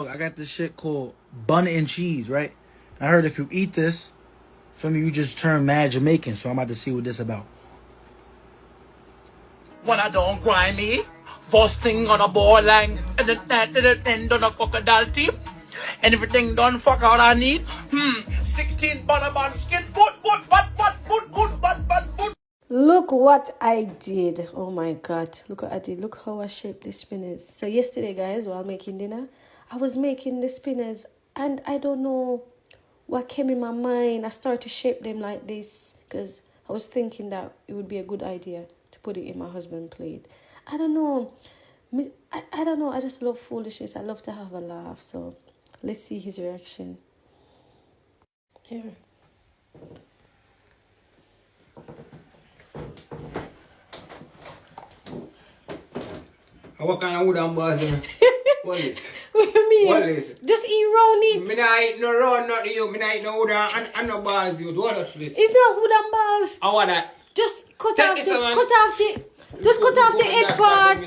I got this shit called bun and cheese, right? I heard if you eat this, some of you just turn mad Jamaican, so I'm about to see what this about. When I don't grimy, first thing on a ball line, and then end on a crocodile teeth, and everything done fuck out I need. 16 bun skin, but. Look what I did. Oh my god. Look what I did. Look how I shaped the spinners. So yesterday, guys, while making dinner, I was making the spinners and I don't know what came in my mind. I started to shape them like this because I was thinking that it would be a good idea to put it in my husband's plate. I don't know. I don't know. I just love foolishness. I love to have a laugh. So let's see his reaction. Here. What kind of wooden bars? What is? What do you mean? What is? Just eat round it. Me not eat no round, not you. Me not eat no wooden and no balls. You what is this? It's not wooden balls. I want that. Just cut Take off this the one. cut off the head part.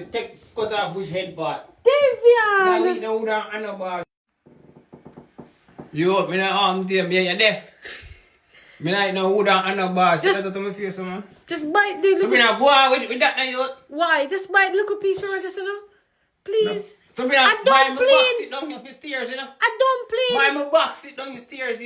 Cut off which head part? Davian. Me not eat no wooden and no balls. You, me not arm there. Me you deaf. Me not eat no wooden and no balls. Just- That's what my face, man. Just bite the So me not go on with that now, you. Why? Just bite the little piece around this, you know? Please. So me I not don't buy my box please. it down your stairs, you know. I don't play. Buy my box it down your stairs, you.